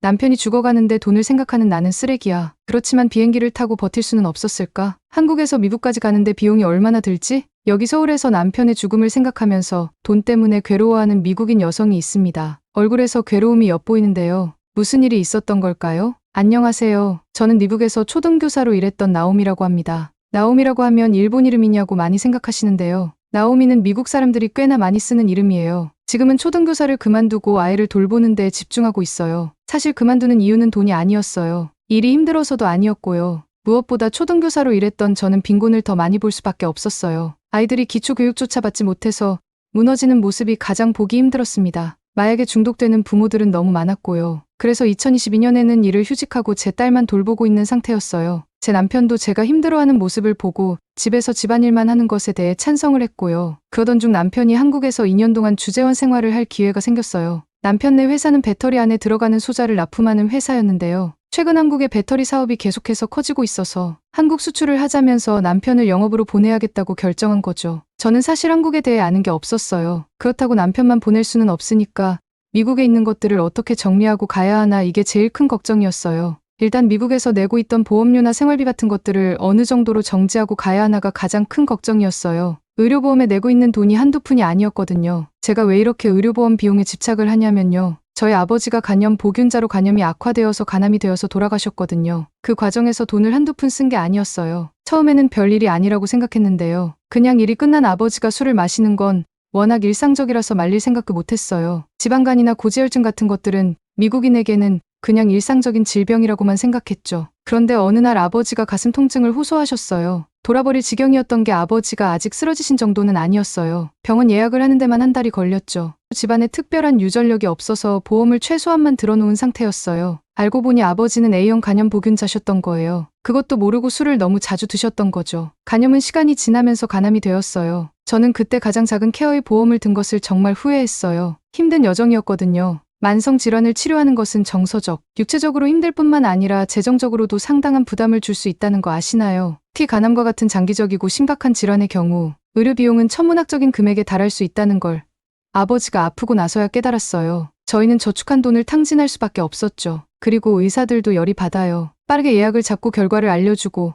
남편이 죽어가는데 돈을 생각하는 나는 쓰레기야. 그렇지만 비행기를 타고 버틸 수는 없었을까? 한국에서 미국까지 가는데 비용이 얼마나 들지? 여기 서울에서 남편의 죽음을 생각하면서 돈 때문에 괴로워하는 미국인 여성이 있습니다. 얼굴에서 괴로움이 엿보이는데요. 무슨 일이 있었던 걸까요? 안녕하세요. 저는 미국에서 초등교사로 일했던 나오미라고 합니다. 나오미라고 하면 일본 이름이냐고 많이 생각하시는데요. 나오미는 미국 사람들이 꽤나 많이 쓰는 이름이에요. 지금은 초등교사를 그만두고 아이를 돌보는 데 집중하고 있어요. 사실 그만두는 이유는 돈이 아니었어요. 일이 힘들어서도 아니었고요. 무엇보다 초등교사로 일했던 저는 빈곤을 더 많이 볼 수밖에 없었어요. 아이들이 기초교육조차 받지 못해서 무너지는 모습이 가장 보기 힘들었습니다. 마약에 중독되는 부모들은 너무 많았고요. 그래서 2022년에는 일을 휴직하고 제 딸만 돌보고 있는 상태였어요. 제 남편도 제가 힘들어하는 모습을 보고 집에서 집안일만 하는 것에 대해 찬성을 했고요. 그러던 중 남편이 한국에서 2년 동안 주재원 생활을 할 기회가 생겼어요. 남편네 회사는 배터리 안에 들어가는 소자를 납품하는 회사였는데요. 최근 한국의 배터리 사업이 계속해서 커지고 있어서 한국 수출을 하자면서 남편을 영업으로 보내야겠다고 결정한 거죠. 저는 사실 한국에 대해 아는 게 없었어요. 그렇다고 남편만 보낼 수는 없으니까 미국에 있는 것들을 어떻게 정리하고 가야 하나 이게 제일 큰 걱정이었어요. 일단 미국에서 내고 있던 보험료나 생활비 같은 것들을 어느 정도로 정지하고 가야 하나가 가장 큰 걱정이었어요. 의료보험에 내고 있는 돈이 한두 푼이 아니었거든요. 제가 왜 이렇게 의료보험 비용에 집착을 하냐면요. 저희 아버지가 간염 보균자로 간염이 악화되어서 간암이 되어서 돌아가셨거든요. 그 과정에서 돈을 한두 푼 쓴 게 아니었어요. 처음에는 별일이 아니라고 생각했는데요. 그냥 일이 끝난 아버지가 술을 마시는 건 워낙 일상적이라서 말릴 생각도 못했어요. 지방간이나 고지혈증 같은 것들은 미국인에게는 그냥 일상적인 질병이라고만 생각했죠. 그런데 어느 날 아버지가 가슴 통증을 호소하셨어요. 돌아버릴 지경이었던 게 아버지가 아직 쓰러지신 정도는 아니었어요. 병원 예약을 하는 데만 한 달이 걸렸죠. 집안에 특별한 유전력이 없어서 보험을 최소한만 들어놓은 상태였어요. 알고 보니 아버지는 A형 간염 보균자셨던 거예요. 그것도 모르고 술을 너무 자주 드셨던 거죠. 간염은 시간이 지나면서 간암이 되었어요. 저는 그때 가장 작은 케어의 보험을 든 것을 정말 후회했어요. 힘든 여정이었거든요. 만성 질환을 치료하는 것은 정서적, 육체적으로 힘들 뿐만 아니라 재정적으로도 상당한 부담을 줄 수 있다는 거 아시나요? 특히 간암과 같은 장기적이고 심각한 질환의 경우 의료 비용은 천문학적인 금액에 달할 수 있다는 걸 아버지가 아프고 나서야 깨달았어요. 저희는 저축한 돈을 탕진할 수밖에 없었죠. 그리고 의사들도 열이 받아요. 빠르게 예약을 잡고 결과를 알려주고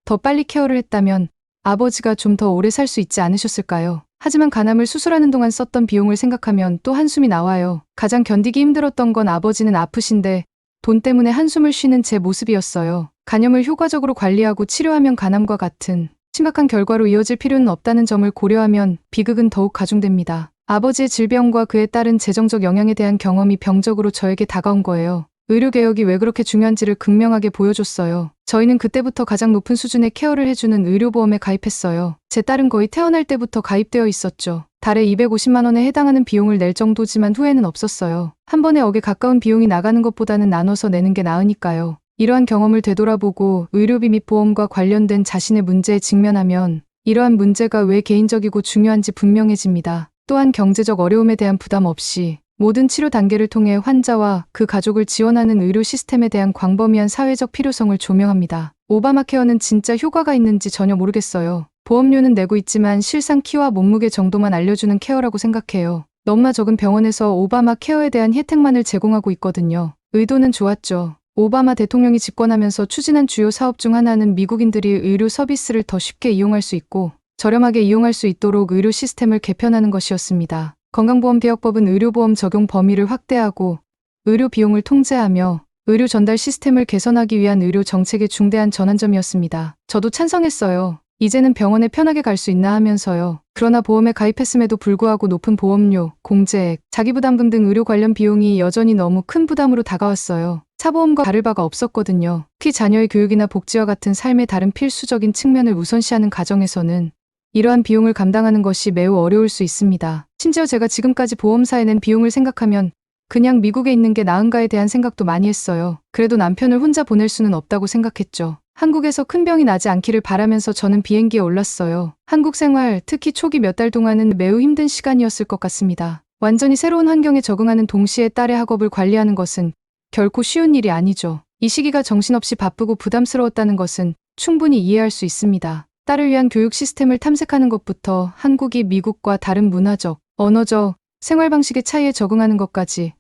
더 빨리 케어를 했다면 아버지가 좀 더 오래 살 수 있지 않으셨을까요? 하지만 간암을 수술하는 동안 썼던 비용을 생각하면 또 한숨이 나와요. 가장 견디기 힘들었던 건 아버지는 아프신데 돈 때문에 한숨을 쉬는 제 모습이었어요. 간염을 효과적으로 관리하고 치료하면 간암과 같은 심각한 결과로 이어질 필요는 없다는 점을 고려하면 비극은 더욱 가중됩니다. 아버지의 질병과 그에 따른 재정적 영향에 대한 경험이 병적으로 저에게 다가온 거예요. 의료개혁이 왜 그렇게 중요한지를 극명하게 보여줬어요. 저희는 그때부터 가장 높은 수준의 케어를 해주는 의료보험에 가입했어요. 제 딸은 거의 태어날 때부터 가입되어 있었죠. 달에 250만 원에 해당하는 비용을 낼 정도지만 후회는 없었어요. 한 번에 억에 가까운 비용이 나가는 것보다는 나눠서 내는 게 나으니까요. 이러한 경험을 되돌아보고 의료비 및 보험과 관련된 자신의 문제에 직면하면 이러한 문제가 왜 개인적이고 중요한지 분명해집니다. 또한 경제적 어려움에 대한 부담 없이 모든 치료 단계를 통해 환자와 그 가족을 지원하는 의료 시스템에 대한 광범위한 사회적 필요성을 조명합니다. 오바마 케어는 진짜 효과가 있는지 전혀 모르겠어요. 보험료는 내고 있지만 실상 키와 몸무게 정도만 알려주는 케어라고 생각해요. 너무나 적은 병원에서 오바마 케어에 대한 혜택만을 제공하고 있거든요. 의도는 좋았죠. 오바마 대통령이 집권하면서 추진한 주요 사업 중 하나는 미국인들이 의료 서비스를 더 쉽게 이용할 수 있고 저렴하게 이용할 수 있도록 의료 시스템을 개편하는 것이었습니다. 건강보험개혁법은 의료보험 적용 범위를 확대하고 의료 비용을 통제하며 의료 전달 시스템을 개선하기 위한 의료 정책의 중대한 전환점이었습니다. 저도 찬성했어요. 이제는 병원에 편하게 갈 수 있나 하면서요. 그러나 보험에 가입했음에도 불구하고 높은 보험료, 공제액, 자기부담금 등 의료 관련 비용이 여전히 너무 큰 부담으로 다가왔어요. 사보험과 다를 바가 없었거든요. 특히 자녀의 교육이나 복지와 같은 삶의 다른 필수적인 측면을 우선시하는 가정에서는 이러한 비용을 감당하는 것이 매우 어려울 수 있습니다. 심지어 제가 지금까지 보험사에 낸 비용을 생각하면 그냥 미국에 있는 게 나은가에 대한 생각도 많이 했어요. 그래도 남편을 혼자 보낼 수는 없다고 생각했죠. 한국에서 큰 병이 나지 않기를 바라면서 저는 비행기에 올랐어요. 한국 생활, 특히 초기 몇 달 동안은 매우 힘든 시간이었을 것 같습니다. 완전히 새로운 환경에 적응하는 동시에 딸의 학업을 관리하는 것은 결코 쉬운 일이 아니죠. 이 시기가 정신없이 바쁘고 부담스러웠다는 것은 충분히 이해할 수 있습니다. 딸을 위한 교육 시스템을 탐색하는 것부터 한국이 미국과 다른 문화적, 언어적, 생활 방식의 차이에 적응하는 것까지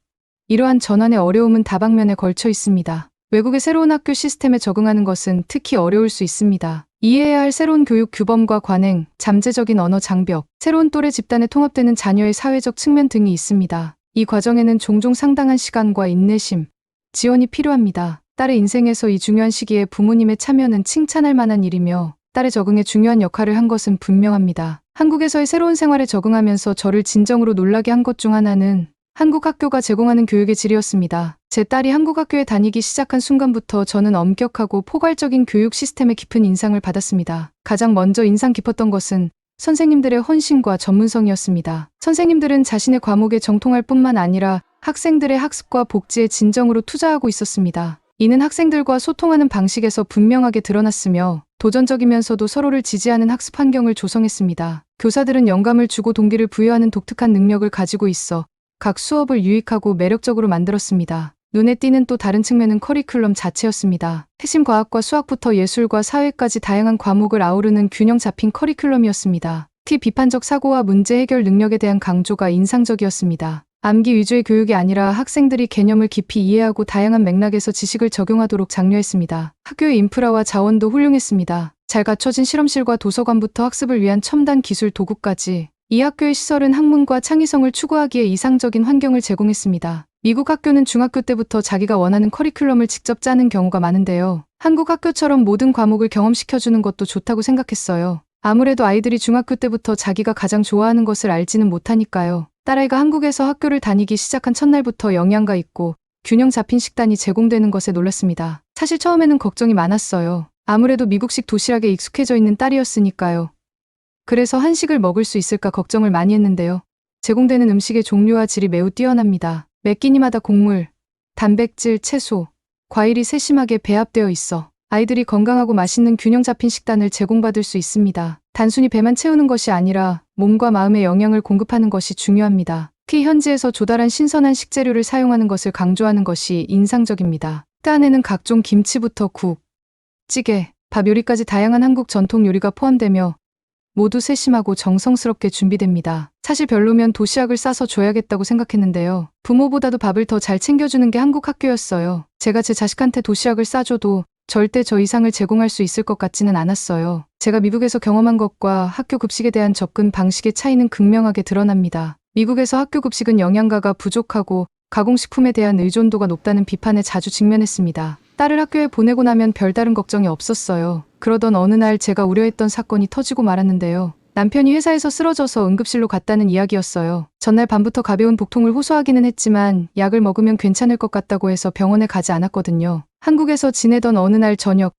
이러한 전환의 어려움은 다방면에 걸쳐 있습니다. 외국의 새로운 학교 시스템에 적응하는 것은 특히 어려울 수 있습니다. 이해해야 할 새로운 교육 규범과 관행, 잠재적인 언어 장벽, 새로운 또래 집단에 통합되는 자녀의 사회적 측면 등이 있습니다. 이 과정에는 종종 상당한 시간과 인내심, 지원이 필요합니다. 딸의 인생에서 이 중요한 시기에 부모님의 참여는 칭찬할 만한 일이며 딸의 적응에 중요한 역할을 한 것은 분명합니다. 한국에서의 새로운 생활에 적응하면서 저를 진정으로 놀라게 한 것 중 하나는 한국 학교가 제공하는 교육의 질이었습니다. 제 딸이 한국 학교에 다니기 시작한 순간부터 저는 엄격하고 포괄적인 교육 시스템에 깊은 인상을 받았습니다. 가장 먼저 인상 깊었던 것은 선생님들의 헌신과 전문성이었습니다. 선생님들은 자신의 과목에 정통할 뿐만 아니라 학생들의 학습과 복지에 진정으로 투자하고 있었습니다. 이는 학생들과 소통하는 방식에서 분명하게 드러났으며 도전적이면서도 서로를 지지하는 학습 환경을 조성했습니다. 교사들은 영감을 주고 동기를 부여하는 독특한 능력을 가지고 있어 각 수업을 유익하고 매력적으로 만들었습니다. 눈에 띄는 또 다른 측면은 커리큘럼 자체였습니다. 핵심 과학과 수학부터 예술과 사회까지 다양한 과목을 아우르는 균형 잡힌 커리큘럼이었습니다. 특히 비판적 사고와 문제 해결 능력에 대한 강조가 인상적이었습니다. 암기 위주의 교육이 아니라 학생들이 개념을 깊이 이해하고 다양한 맥락에서 지식을 적용하도록 장려했습니다. 학교의 인프라와 자원도 훌륭했습니다. 잘 갖춰진 실험실과 도서관부터 학습을 위한 첨단 기술 도구까지 이 학교의 시설은 학문과 창의성을 추구하기에 이상적인 환경을 제공했습니다. 미국 학교는 중학교 때부터 자기가 원하는 커리큘럼을 직접 짜는 경우가 많은데요. 한국 학교처럼 모든 과목을 경험시켜주는 것도 좋다고 생각했어요. 아무래도 아이들이 중학교 때부터 자기가 가장 좋아하는 것을 알지는 못하니까요. 딸아이가 한국에서 학교를 다니기 시작한 첫날부터 영양가 있고 균형 잡힌 식단이 제공되는 것에 놀랐습니다. 사실 처음에는 걱정이 많았어요. 아무래도 미국식 도시락에 익숙해져 있는 딸이었으니까요. 그래서 한식을 먹을 수 있을까 걱정을 많이 했는데요. 제공되는 음식의 종류와 질이 매우 뛰어납니다. 매 끼니마다 곡물, 단백질, 채소, 과일이 세심하게 배합되어 있어 아이들이 건강하고 맛있는 균형 잡힌 식단을 제공받을 수 있습니다. 단순히 배만 채우는 것이 아니라 몸과 마음의 영양을 공급하는 것이 중요합니다. 특히 현지에서 조달한 신선한 식재료를 사용하는 것을 강조하는 것이 인상적입니다. 그 안에는 각종 김치부터 국, 찌개, 밥 요리까지 다양한 한국 전통 요리가 포함되며 모두 세심하고 정성스럽게 준비됩니다. 사실 별로면 도시락을 싸서 줘야겠다고 생각했는데요. 부모보다도 밥을 더 잘 챙겨주는 게 한국 학교였어요. 제가 제 자식한테 도시락을 싸줘도 절대 저 이상을 제공할 수 있을 것 같지는 않았어요. 제가 미국에서 경험한 것과 학교 급식에 대한 접근 방식의 차이는 극명하게 드러납니다. 미국에서 학교 급식은 영양가가 부족하고 가공식품에 대한 의존도가 높다는 비판에 자주 직면했습니다. 딸을 학교에 보내고 나면 별다른 걱정이 없었어요. 그러던 어느 날 제가 우려했던 사건이 터지고 말았는데요. 남편이 회사에서 쓰러져서 응급실로 갔다는 이야기였어요. 전날 밤부터 가벼운 복통을 호소하기는 했지만 약을 먹으면 괜찮을 것 같다고 해서 병원에 가지 않았거든요. 한국에서 지내던 어느 날 저녁,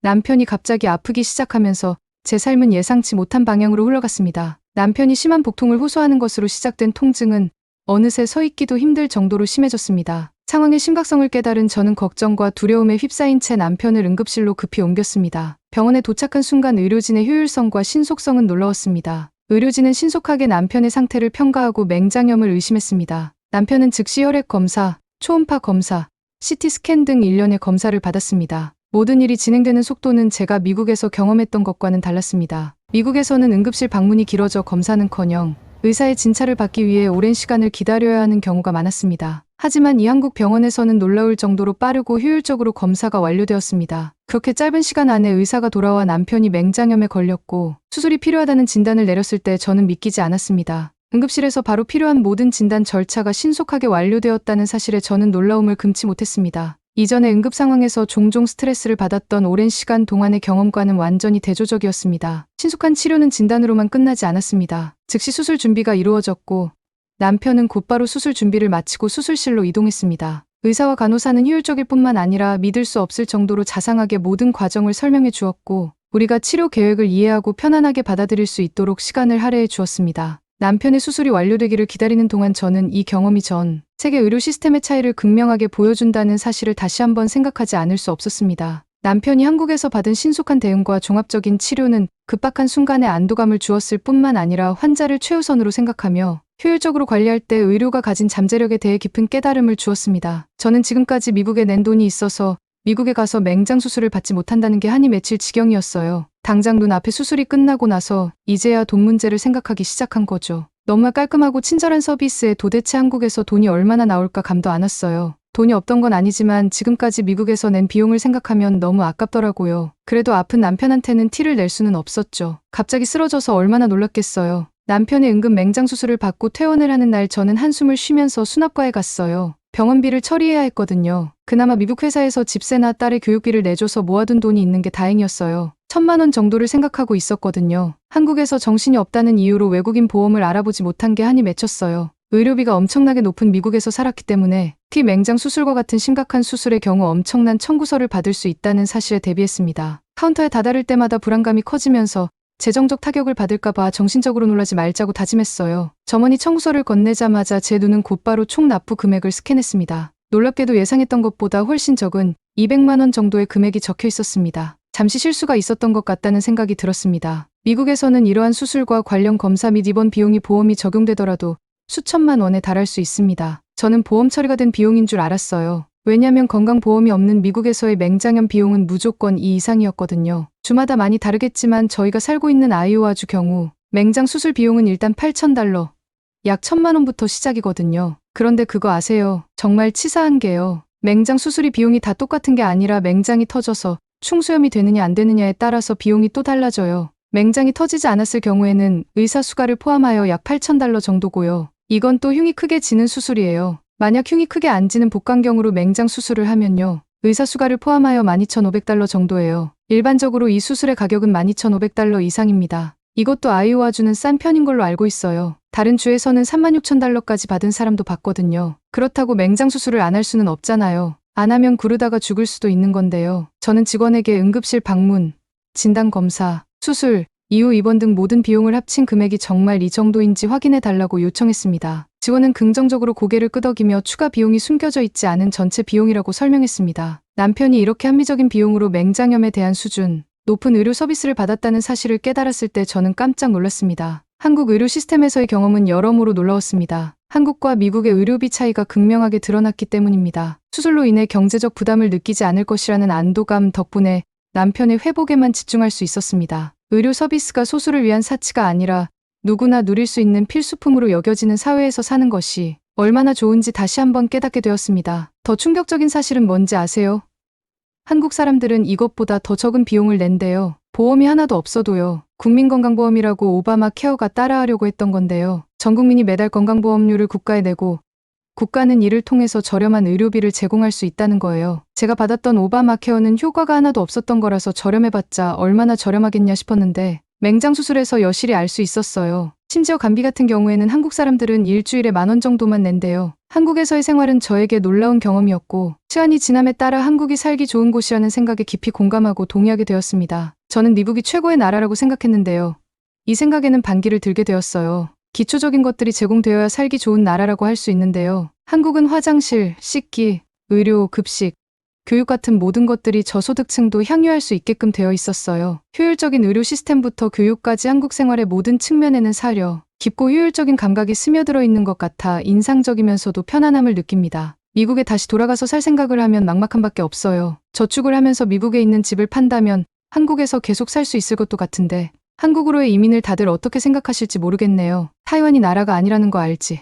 남편이 갑자기 아프기 시작하면서 제 삶은 예상치 못한 방향으로 흘러갔습니다. 남편이 심한 복통을 호소하는 것으로 시작된 통증은 어느새 서 있기도 힘들 정도로 심해졌습니다. 상황의 심각성을 깨달은 저는 걱정과 두려움에 휩싸인 채 남편을 응급실로 급히 옮겼습니다. 병원에 도착한 순간 의료진의 효율성과 신속성은 놀라웠습니다. 의료진은 신속하게 남편의 상태를 평가하고 맹장염을 의심했습니다. 남편은 즉시 혈액 검사, 초음파 검사, CT 스캔 등 일련의 검사를 받았습니다. 모든 일이 진행되는 속도는 제가 미국에서 경험했던 것과는 달랐습니다. 미국에서는 응급실 방문이 길어져 검사는커녕 의사의 진찰을 받기 위해 오랜 시간을 기다려야 하는 경우가 많았습니다. 하지만 이 한국 병원에서는 놀라울 정도로 빠르고 효율적으로 검사가 완료되었습니다. 그렇게 짧은 시간 안에 의사가 돌아와 남편이 맹장염에 걸렸고 수술이 필요하다는 진단을 내렸을 때 저는 믿기지 않았습니다. 응급실에서 바로 필요한 모든 진단 절차가 신속하게 완료되었다는 사실에 저는 놀라움을 금치 못했습니다. 이전의 응급 상황에서 종종 스트레스를 받았던 오랜 시간 동안의 경험과는 완전히 대조적이었습니다. 신속한 치료는 진단으로만 끝나지 않았습니다. 즉시 수술 준비가 이루어졌고 남편은 곧바로 수술 준비를 마치고 수술실로 이동했습니다. 의사와 간호사는 효율적일 뿐만 아니라 믿을 수 없을 정도로 자상하게 모든 과정을 설명해 주었고 우리가 치료 계획을 이해하고 편안하게 받아들일 수 있도록 시간을 할애해 주었습니다. 남편의 수술이 완료되기를 기다리는 동안 저는 이 경험이 전 세계 의료 시스템의 차이를 극명하게 보여준다는 사실을 다시 한번 생각하지 않을 수 없었습니다. 남편이 한국에서 받은 신속한 대응과 종합적인 치료는 급박한 순간에 안도감을 주었을 뿐만 아니라 환자를 최우선으로 생각하며 효율적으로 관리할 때 의료가 가진 잠재력에 대해 깊은 깨달음을 주었습니다. 저는 지금까지 미국에 낸 돈이 있어서 미국에 가서 맹장 수술을 받지 못한다는 게 한이 맺힐 지경이었어요. 당장 눈앞에 수술이 끝나고 나서 이제야 돈 문제를 생각하기 시작한 거죠. 너무 깔끔하고 친절한 서비스에 도대체 한국에서 돈이 얼마나 나올까 감도 안 왔어요. 돈이 없던 건 아니지만 지금까지 미국에서 낸 비용을 생각하면 너무 아깝더라고요. 그래도 아픈 남편한테는 티를 낼 수는 없었죠. 갑자기 쓰러져서 얼마나 놀랐겠어요. 남편의 응급 맹장 수술을 받고 퇴원을 하는 날 저는 한숨을 쉬면서 수납과에 갔어요. 병원비를 처리해야 했거든요. 그나마 미국 회사에서 집세나 딸의 교육비를 내줘서 모아둔 돈이 있는 게 다행이었어요. 1,000만 원 정도를 생각하고 있었거든요. 한국에서 정신이 없다는 이유로 외국인 보험을 알아보지 못한 게 한이 맺혔어요. 의료비가 엄청나게 높은 미국에서 살았기 때문에 맹장 수술과 같은 심각한 수술의 경우 엄청난 청구서를 받을 수 있다는 사실에 대비했습니다. 카운터에 다다를 때마다 불안감이 커지면서 재정적 타격을 받을까봐 정신적으로 놀라지 말자고 다짐했어요. 점원이 청구서를 건네자마자 제 눈은 곧바로 총 납부 금액을 스캔했습니다. 놀랍게도 예상했던 것보다 훨씬 적은 200만 원 정도의 금액이 적혀 있었습니다. 잠시 실수가 있었던 것 같다는 생각이 들었습니다. 미국에서는 이러한 수술과 관련 검사 및 입원 비용이 보험이 적용되더라도 수천만 원에 달할 수 있습니다. 저는 보험 처리가 된 비용인 줄 알았어요. 왜냐면 건강보험이 없는 미국에서의 맹장염 비용은 무조건 이 이상이었거든요. 주마다 많이 다르겠지만 저희가 살고 있는 아이오와주 경우 맹장 수술 비용은 일단 $8,000, 약 1,000만 원부터 시작이거든요. 그런데 그거 아세요? 정말 치사한 게요. 맹장 수술이 비용이 다 똑같은 게 아니라 맹장이 터져서 충수염이 되느냐 안 되느냐에 따라서 비용이 또 달라져요. 맹장이 터지지 않았을 경우에는 의사 수가를 포함하여 약 $8,000 정도고요. 이건 또 흉이 크게 지는 수술이에요. 만약 흉이 크게 안 지는 복강경으로 맹장 수술을 하면요. 의사 수가를 포함하여 $12,500 정도예요. 일반적으로 이 수술의 가격은 $12,500 이상입니다. 이것도 아이오와주는 싼 편인 걸로 알고 있어요. 다른 주에서는 $36,000까지 받은 사람도 봤거든요. 그렇다고 맹장 수술을 안 할 수는 없잖아요. 안 하면 구르다가 죽을 수도 있는 건데요. 저는 직원에게 응급실 방문, 진단검사, 수술, 이후 입원 등 모든 비용을 합친 금액이 정말 이 정도인지 확인해 달라고 요청했습니다. 직원은 긍정적으로 고개를 끄덕이며 추가 비용이 숨겨져 있지 않은 전체 비용이라고 설명했습니다. 남편이 이렇게 합리적인 비용으로 맹장염에 대한 수준, 높은 의료 서비스를 받았다는 사실을 깨달았을 때 저는 깜짝 놀랐습니다. 한국 의료 시스템에서의 경험은 여러모로 놀라웠습니다. 한국과 미국의 의료비 차이가 극명하게 드러났기 때문입니다. 수술로 인해 경제적 부담을 느끼지 않을 것이라는 안도감 덕분에 남편의 회복에만 집중할 수 있었습니다. 의료 서비스가 소수를 위한 사치가 아니라 누구나 누릴 수 있는 필수품으로 여겨지는 사회에서 사는 것이 얼마나 좋은지 다시 한번 깨닫게 되었습니다. 더 충격적인 사실은 뭔지 아세요? 한국 사람들은 이것보다 더 적은 비용을 낸대요. 보험이 하나도 없어도요. 국민건강보험이라고 오바마 케어가 따라하려고 했던 건데요. 전 국민이 매달 건강보험료를 국가에 내고 국가는 이를 통해서 저렴한 의료비를 제공할 수 있다는 거예요. 제가 받았던 오바마 케어는 효과가 하나도 없었던 거라서 저렴해봤자 얼마나 저렴하겠냐 싶었는데 맹장 수술에서 여실히 알 수 있었어요. 심지어 감기 같은 경우에는 한국 사람들은 일주일에 10,000원 정도만 낸대요. 한국에서의 생활은 저에게 놀라운 경험이었고 시간이 지남에 따라 한국이 살기 좋은 곳이라는 생각에 깊이 공감하고 동의하게 되었습니다. 저는 미국이 최고의 나라라고 생각했는데요. 이 생각에는 반기를 들게 되었어요. 기초적인 것들이 제공되어야 살기 좋은 나라라고 할 수 있는데요. 한국은 화장실, 씻기, 의료, 급식, 교육 같은 모든 것들이 저소득층도 향유할 수 있게끔 되어 있었어요. 효율적인 의료 시스템부터 교육까지 한국 생활의 모든 측면에는 사려, 깊고 효율적인 감각이 스며들어 있는 것 같아 인상적이면서도 편안함을 느낍니다. 미국에 다시 돌아가서 살 생각을 하면 막막함밖에 없어요. 저축을 하면서 미국에 있는 집을 판다면 한국에서 계속 살 수 있을 것도 같은데 한국으로의 이민을 다들 어떻게 생각하실지 모르겠네요. 타이완이 나라가 아니라는 거 알지?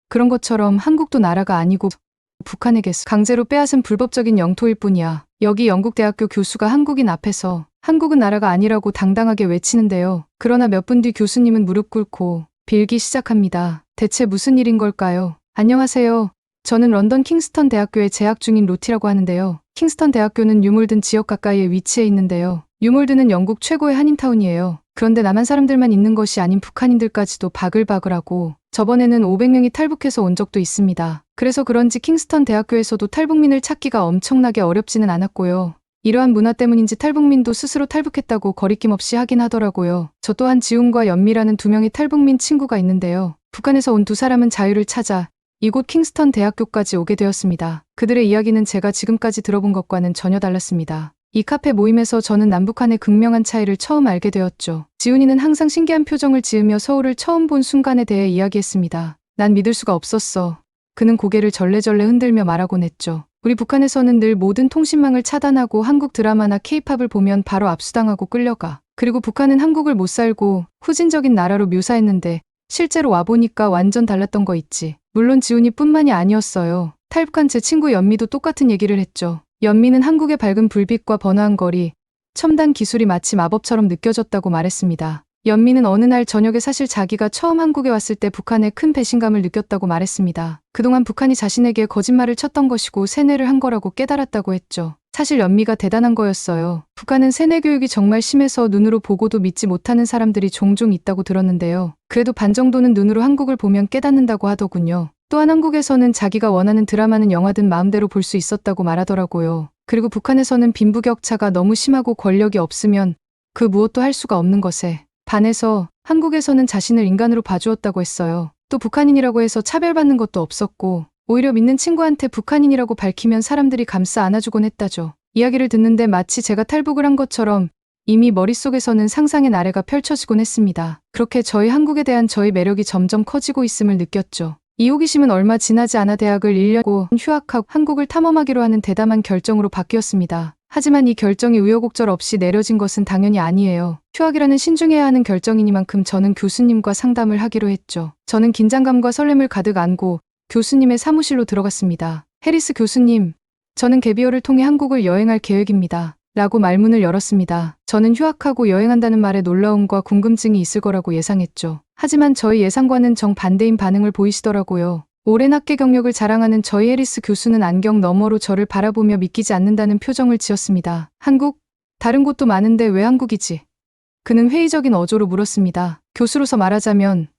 그런 것처럼 한국도 나라가 아니고 북한에게서 강제로 빼앗은 불법적인 영토일 뿐이야. 여기 영국 대학교 교수가 한국인 앞에서 한국은 나라가 아니라고 당당하게 외치는데요. 그러나 몇 분 뒤 교수님은 무릎 꿇고 빌기 시작합니다. 대체 무슨 일인 걸까요? 안녕하세요. 저는 런던 킹스턴 대학교에 재학 중인 로티라고 하는데요. 킹스턴 대학교는 유몰든 지역 가까이에 위치해 있는데요. 유몰드는 영국 최고의 한인타운이에요. 그런데 남한 사람들만 있는 것이 아닌 북한인들까지도 바글바글하고 저번에는 500명이 탈북해서 온 적도 있습니다. 그래서 그런지 킹스턴 대학교에서도 탈북민을 찾기가 엄청나게 어렵지는 않았고요. 이러한 문화 때문인지 탈북민도 스스로 탈북했다고 거리낌 없이 하긴 하더라고요. 저 또한 지훈과 연미라는 2명의 탈북민 친구가 있는데요. 북한에서 온 2사람은 자유를 찾아 이곳 킹스턴 대학교까지 오게 되었습니다. 그들의 이야기는 제가 지금까지 들어본 것과는 전혀 달랐습니다. 이 카페 모임에서 저는 남북한의 극명한 차이를 처음 알게 되었죠. 지훈이는 항상 신기한 표정을 지으며 서울을 처음 본 순간에 대해 이야기했습니다. 난 믿을 수가 없었어. 그는 고개를 절레절레 흔들며 말하곤 했죠. 우리 북한에서는 늘 모든 통신망을 차단하고 한국 드라마나 케이팝을 보면 바로 압수당하고 끌려가. 그리고 북한은 한국을 못 살고 후진적인 나라로 묘사했는데 실제로 와보니까 완전 달랐던 거 있지. 물론 지훈이 뿐만이 아니었어요. 탈북한 제 친구 연미도 똑같은 얘기를 했죠. 연미는 한국의 밝은 불빛과 번화한 거리, 첨단 기술이 마치 마법처럼 느껴졌다고 말했습니다. 연미는 어느 날 저녁에 사실 자기가 처음 한국에 왔을 때 북한에 큰 배신감을 느꼈다고 말했습니다. 그동안 북한이 자신에게 거짓말을 쳤던 것이고 세뇌를 한 거라고 깨달았다고 했죠. 사실 연미가 대단한 거였어요. 북한은 세뇌 교육이 정말 심해서 눈으로 보고도 믿지 못하는 사람들이 종종 있다고 들었는데요. 그래도 반 정도는 눈으로 한국을 보면 깨닫는다고 하더군요. 또한 한국에서는 자기가 원하는 드라마는 영화든 마음대로 볼 수 있었다고 말하더라고요. 그리고 북한에서는 빈부격차가 너무 심하고 권력이 없으면 그 무엇도 할 수가 없는 것에 반해서 한국에서는 자신을 인간으로 봐주었다고 했어요. 또 북한인이라고 해서 차별받는 것도 없었고 오히려 믿는 친구한테 북한인이라고 밝히면 사람들이 감싸 안아주곤 했다죠. 이야기를 듣는데 마치 제가 탈북을 한 것처럼 이미 머릿속에서는 상상의 나래가 펼쳐지곤 했습니다. 그렇게 저희 한국에 대한 저희 매력이 점점 커지고 있음을 느꼈죠. 이 호기심은 얼마 지나지 않아 대학을 1년 휴학하고 한국을 탐험하기로 하는 대담한 결정으로 바뀌었습니다. 하지만 이 결정이 우여곡절 없이 내려진 것은 당연히 아니에요. 휴학이라는 신중해야 하는 결정이니만큼 저는 교수님과 상담을 하기로 했죠. 저는 긴장감과 설렘을 가득 안고 교수님의 사무실로 들어갔습니다. 해리스 교수님, 저는 개비어를 통해 한국을 여행할 계획입니다. 라고 말문을 열었습니다. 저는 휴학하고 여행한다는 말에 놀라움과 궁금증이 있을 거라고 예상했죠. 하지만 저희 예상과는 정반대인 반응을 보이시더라고요. 오랜 학계 경력을 자랑하는 저희 해리스 교수는 안경 너머로 저를 바라보며 믿기지 않는다는 표정을 지었습니다. 한국? 다른 곳도 많은데 왜 한국이지? 그는 회의적인 어조로 물었습니다. 교수로서 말하자면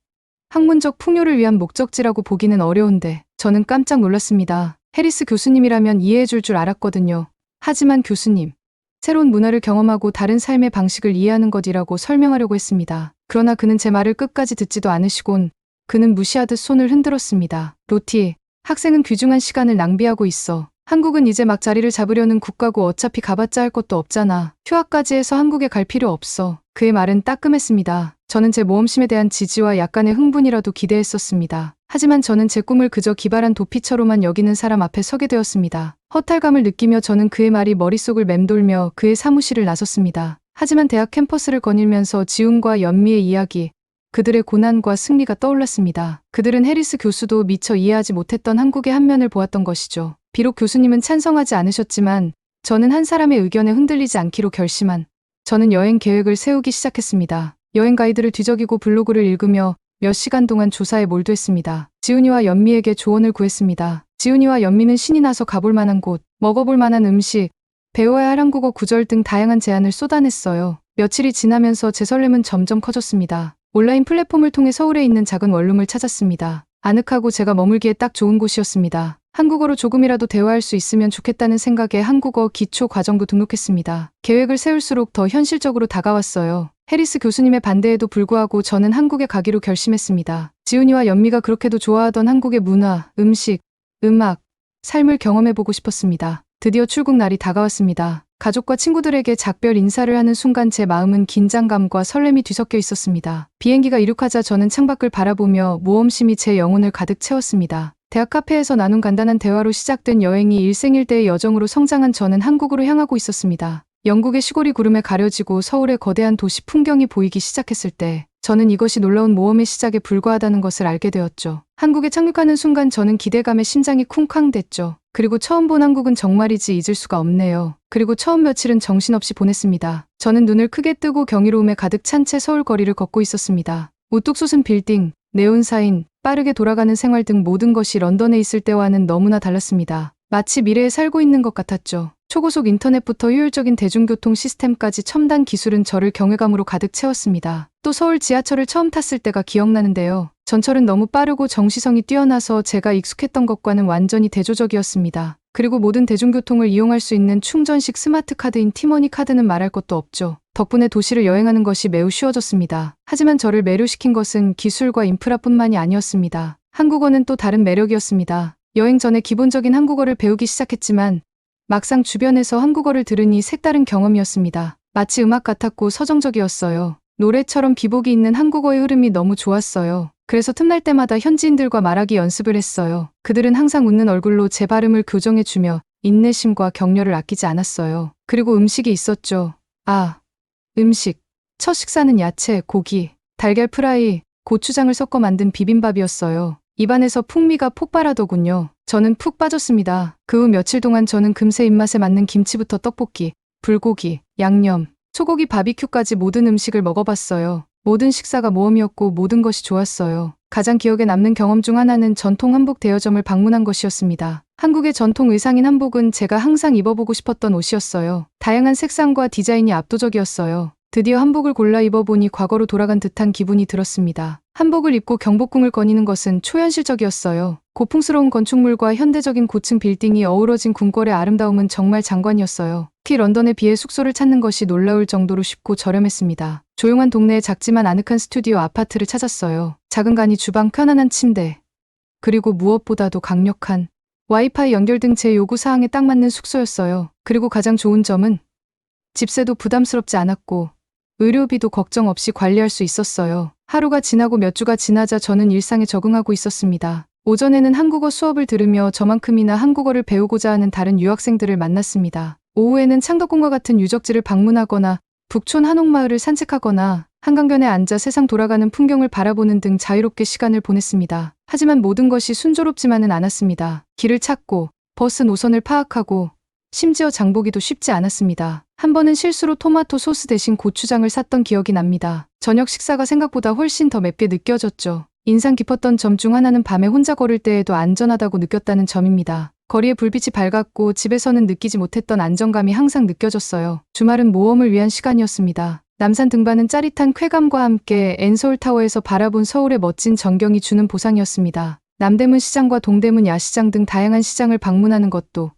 학문적 풍요를 위한 목적지라고 보기는 어려운데 저는 깜짝 놀랐습니다. 해리스 교수님이라면 이해해 줄 알았거든요. 하지만 교수님, 새로운 문화를 경험하고 다른 삶의 방식을 이해하는 것이라고 설명하려고 했습니다. 그러나 그는 제 말을 끝까지 듣지도 않으시곤 그는 무시하듯 손을 흔들었습니다. 로티, 학생은 귀중한 시간을 낭비하고 있어. 한국은 이제 막 자리를 잡으려는 국가고 어차피 가봤자 할 것도 없잖아. 휴학까지 해서 한국에 갈 필요 없어. 그의 말은 따끔했습니다. 저는 제 모험심에 대한 지지와 약간의 흥분이라도 기대했었습니다. 하지만 저는 제 꿈을 그저 기발한 도피처로만 여기는 사람 앞에 서게 되었습니다. 허탈감을 느끼며 저는 그의 말이 머릿속을 맴돌며 그의 사무실을 나섰습니다. 하지만 대학 캠퍼스를 거닐면서 지훈과 연미의 이야기, 그들의 고난과 승리가 떠올랐습니다. 그들은 해리스 교수도 미처 이해하지 못했던 한국의 한 면을 보았던 것이죠. 비록 교수님은 찬성하지 않으셨지만 저는 한 사람의 의견에 흔들리지 않기로 결심한 저는 여행 계획을 세우기 시작했습니다. 여행 가이드를 뒤적이고 블로그를 읽으며 몇 시간 동안 조사에 몰두했습니다. 지훈이와 연미에게 조언을 구했습니다. 지훈이와 연미는 신이 나서 가볼 만한 곳, 먹어볼 만한 음식, 배워야 할 한국어 구절 등 다양한 제안을 쏟아냈어요. 며칠이 지나면서 제 설렘은 점점 커졌습니다. 온라인 플랫폼을 통해 서울에 있는 작은 원룸을 찾았습니다. 아늑하고 제가 머물기에 딱 좋은 곳이었습니다. 한국어로 조금이라도 대화할 수 있으면 좋겠다는 생각에 한국어 기초 과정도 등록했습니다. 계획을 세울수록 더 현실적으로 다가왔어요. 해리스 교수님의 반대에도 불구하고 저는 한국에 가기로 결심했습니다. 지훈이와 연미가 그렇게도 좋아하던 한국의 문화, 음식, 음악, 삶을 경험해보고 싶었습니다. 드디어 출국 날이 다가왔습니다. 가족과 친구들에게 작별 인사를 하는 순간 제 마음은 긴장감과 설렘이 뒤섞여 있었습니다. 비행기가 이륙하자 저는 창밖을 바라보며 모험심이 제 영혼을 가득 채웠습니다. 대학 카페에서 나눈 간단한 대화로 시작된 여행이 일생일대의 여정으로 성장한 저는 한국으로 향하고 있었습니다. 영국의 시골이 구름에 가려지고 서울의 거대한 도시 풍경이 보이기 시작했을 때 저는 이것이 놀라운 모험의 시작에 불과하다는 것을 알게 되었죠. 한국에 착륙하는 순간 저는 기대감에 심장이 쿵쾅댔죠. 그리고 처음 본 한국은 정말이지 잊을 수가 없네요. 그리고 처음 며칠은 정신없이 보냈습니다. 저는 눈을 크게 뜨고 경이로움에 가득 찬 채 서울 거리를 걷고 있었습니다. 우뚝 솟은 빌딩, 네온사인, 빠르게 돌아가는 생활 등 모든 것이 런던에 있을 때와는 너무나 달랐습니다. 마치 미래에 살고 있는 것 같았죠. 초고속 인터넷부터 효율적인 대중교통 시스템까지 첨단 기술은 저를 경외감으로 가득 채웠습니다. 또 서울 지하철을 처음 탔을 때가 기억나는데요. 전철은 너무 빠르고 정시성이 뛰어나서 제가 익숙했던 것과는 완전히 대조적이었습니다. 그리고 모든 대중교통을 이용할 수 있는 충전식 스마트 카드인 티머니 카드는 말할 것도 없죠. 덕분에 도시를 여행하는 것이 매우 쉬워졌습니다. 하지만 저를 매료시킨 것은 기술과 인프라뿐만이 아니었습니다. 한국어는 또 다른 매력이었습니다. 여행 전에 기본적인 한국어를 배우기 시작했지만 막상 주변에서 한국어를 들으니 색다른 경험이었습니다. 마치 음악 같았고 서정적이었어요. 노래처럼 기복이 있는 한국어의 흐름이 너무 좋았어요. 그래서 틈날 때마다 현지인들과 말하기 연습을 했어요. 그들은 항상 웃는 얼굴로 제 발음을 교정해주며 인내심과 격려를 아끼지 않았어요. 그리고 음식이 있었죠. 음식. 첫 식사는 야채, 고기, 달걀 프라이, 고추장을 섞어 만든 비빔밥이었어요. 입안에서 풍미가 폭발하더군요. 저는 푹 빠졌습니다. 그 후 며칠 동안 저는 금세 입맛에 맞는 김치부터 떡볶이, 불고기, 양념, 소고기 바비큐까지 모든 음식을 먹어봤어요. 모든 식사가 모험이었고 모든 것이 좋았어요. 가장 기억에 남는 경험 중 하나는 전통 한복 대여점을 방문한 것이었습니다. 한국의 전통 의상인 한복은 제가 항상 입어보고 싶었던 옷이었어요. 다양한 색상과 디자인이 압도적이었어요. 드디어 한복을 골라 입어보니 과거로 돌아간 듯한 기분이 들었습니다. 한복을 입고 경복궁을 거니는 것은 초현실적이었어요. 고풍스러운 건축물과 현대적인 고층 빌딩이 어우러진 궁궐의 아름다움은 정말 장관이었어요. 특히 런던에 비해 숙소를 찾는 것이 놀라울 정도로 쉽고 저렴했습니다. 조용한 동네에 작지만 아늑한 스튜디오 아파트를 찾았어요. 작은 간이 주방, 편안한 침대, 그리고 무엇보다도 강력한 와이파이 연결 등 제 요구 사항에 딱 맞는 숙소였어요. 그리고 가장 좋은 점은 집세도 부담스럽지 않았고 의료비도 걱정 없이 관리할 수 있었어요. 하루가 지나고 몇 주가 지나자 저는 일상에 적응하고 있었습니다. 오전에는 한국어 수업을 들으며 저만큼이나 한국어를 배우고자 하는 다른 유학생들을 만났습니다. 오후에는 창덕궁과 같은 유적지를 방문하거나 북촌 한옥마을을 산책하거나 한강변에 앉아 세상 돌아가는 풍경을 바라보는 등 자유롭게 시간을 보냈습니다. 하지만 모든 것이 순조롭지만은 않았습니다. 길을 찾고 버스 노선을 파악하고 심지어 장보기도 쉽지 않았습니다. 한 번은 실수로 토마토 소스 대신 고추장을 샀던 기억이 납니다. 저녁 식사가 생각보다 훨씬 더 맵게 느껴졌죠. 인상 깊었던 점 중 하나는 밤에 혼자 걸을 때에도 안전하다고 느꼈다는 점입니다. 거리에 불빛이 밝았고 집에서는 느끼지 못했던 안정감이 항상 느껴졌어요. 주말은 모험을 위한 시간이었습니다. 남산 등반은 짜릿한 쾌감과 함께 엔서울타워에서 바라본 서울의 멋진 전경이 주는 보상이었습니다. 남대문 시장과 동대문 야시장 등 다양한 시장을 방문하는 것도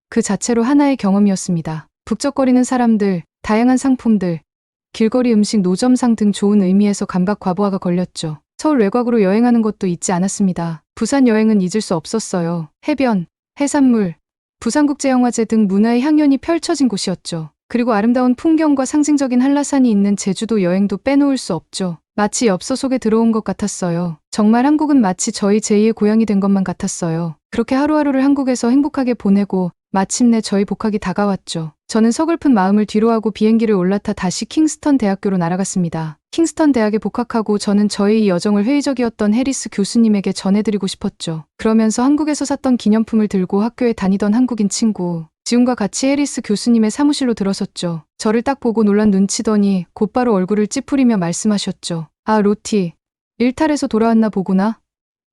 그 자체로 하나의 경험이었습니다. 북적거리는 사람들, 다양한 상품들, 길거리 음식, 노점상 등 좋은 의미에서 감각 과부하가 걸렸죠. 서울 외곽으로 여행하는 것도 잊지 않았습니다. 부산 여행은 잊을 수 없었어요. 해변, 해산물, 부산국제영화제 등 문화의 향연이 펼쳐진 곳이었죠. 그리고 아름다운 풍경과 상징적인 한라산이 있는 제주도 여행도 빼놓을 수 없죠. 마치 엽서 속에 들어온 것 같았어요. 정말 한국은 마치 저희 제2의 고향이 된 것만 같았어요. 그렇게 하루하루를 한국에서 행복하게 보내고 마침내 저희 복학이 다가왔죠. 저는 서글픈 마음을 뒤로하고 비행기를 올라타 다시 킹스턴 대학교로 날아갔습니다. 킹스턴 대학에 복학하고 저는 저의 이 여정을 회의적이었던 해리스 교수님에게 전해드리고 싶었죠. 그러면서 한국에서 샀던 기념품을 들고 학교에 다니던 한국인 친구 지훈과 같이 해리스 교수님의 사무실로 들어섰죠. 저를 딱 보고 놀란 눈치더니 곧바로 얼굴을 찌푸리며 말씀하셨죠. 아, 로티, 일탈에서 돌아왔나 보구나.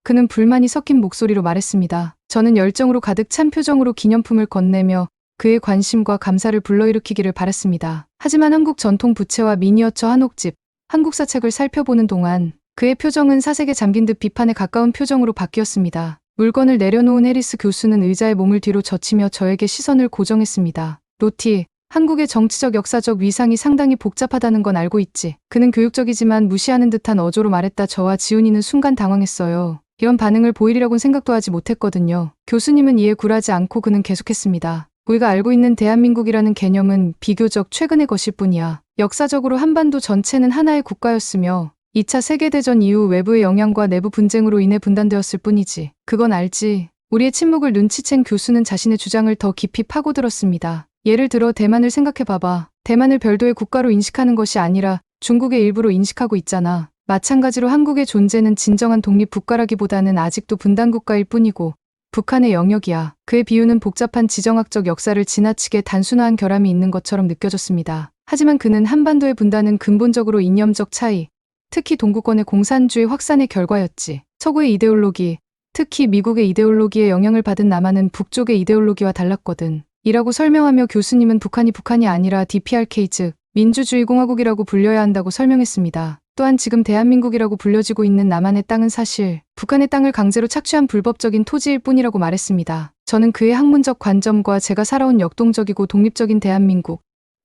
그는 불만이 섞인 목소리로 말했습니다. 저는 열정으로 가득 찬 표정으로 기념품을 건네며 그의 관심과 감사를 불러일으키기를 바랐습니다. 하지만 한국 전통 부채와 미니어처 한옥집, 한국사 책을 살펴보는 동안 그의 표정은 사색에 잠긴 듯 비판에 가까운 표정으로 바뀌었습니다. 물건을 내려놓은 해리스 교수는 의자에 몸을 뒤로 젖히며 저에게 시선을 고정했습니다. 로티, 한국의 정치적 역사적 위상이 상당히 복잡하다는 건 알고 있지. 그는 교육적이지만 무시하는 듯한 어조로 말했다. 저와 지훈이는 순간 당황했어요. 이런 반응을 보이리라고는 생각도 하지 못했거든요. 교수님은 이에 굴하지 않고 그는 계속했습니다. 우리가 알고 있는 대한민국이라는 개념은 비교적 최근의 것일 뿐이야. 역사적으로 한반도 전체는 하나의 국가였으며 2차 세계대전 이후 외부의 영향과 내부 분쟁으로 인해 분단되었을 뿐이지. 그건 알지. 우리의 침묵을 눈치챈 교수는 자신의 주장을 더 깊이 파고들었습니다. 예를 들어 대만을 생각해봐봐. 대만을 별도의 국가로 인식하는 것이 아니라 중국의 일부로 인식하고 있잖아. 마찬가지로 한국의 존재는 진정한 독립국가라기보다는 아직도 분단국가일 뿐이고 북한의 영역이야. 그의 비유는 복잡한 지정학적 역사를 지나치게 단순화한 결함이 있는 것처럼 느껴졌습니다. 하지만 그는 한반도의 분단은 근본적으로 이념적 차이, 특히 동구권의 공산주의 확산의 결과였지. 서구의 이데올로기, 특히 미국의 이데올로기에 영향을 받은 남한은 북쪽의 이데올로기와 달랐거든. 이라고 설명하며 교수님은 북한이 아니라 DPRK 즉 민주주의 공화국이라고 불려야 한다고 설명했습니다. 또한 지금 대한민국이라고 불려지고 있는 남한의 땅은 사실 북한의 땅을 강제로 착취한 불법적인 토지일 뿐이라고 말했습니다. 저는 그의 학문적 관점과 제가 살아온 역동적이고 독립적인 대한민국,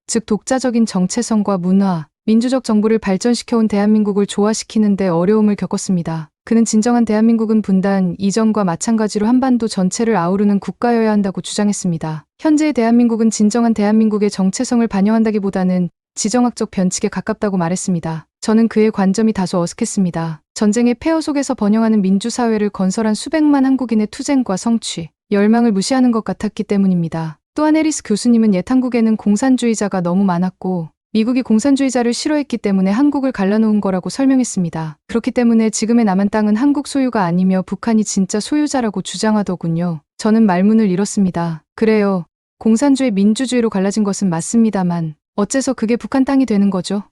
즉 독자적인 정체성과 문화, 민주적 정부를 발전시켜온 대한민국을 조화시키는 데 어려움을 겪었습니다. 그는 진정한 대한민국은 분단 이전과 마찬가지로 한반도 전체를 아우르는 국가여야 한다고 주장했습니다. 현재의 대한민국은 진정한 대한민국의 정체성을 반영한다기보다는 지정학적 변칙에 가깝다고 말했습니다. 저는 그의 관점이 다소 어색했습니다. 전쟁의 폐허 속에서 번영하는 민주사회를 건설한 수백만 한국인의 투쟁과 성취, 열망을 무시하는 것 같았기 때문입니다. 또한 해리스 교수님은 옛 한국에는 공산주의자가 너무 많았고 미국이 공산주의자를 싫어했기 때문에 한국을 갈라놓은 거라고 설명했습니다. 그렇기 때문에 지금의 남한 땅은 한국 소유가 아니며 북한이 진짜 소유자라고 주장하더군요. 저는 말문을 잃었습니다. 그래요. 공산주의 민주주의로 갈라진 것은 맞습니다만 어째서 그게 북한 땅이 되는 거죠?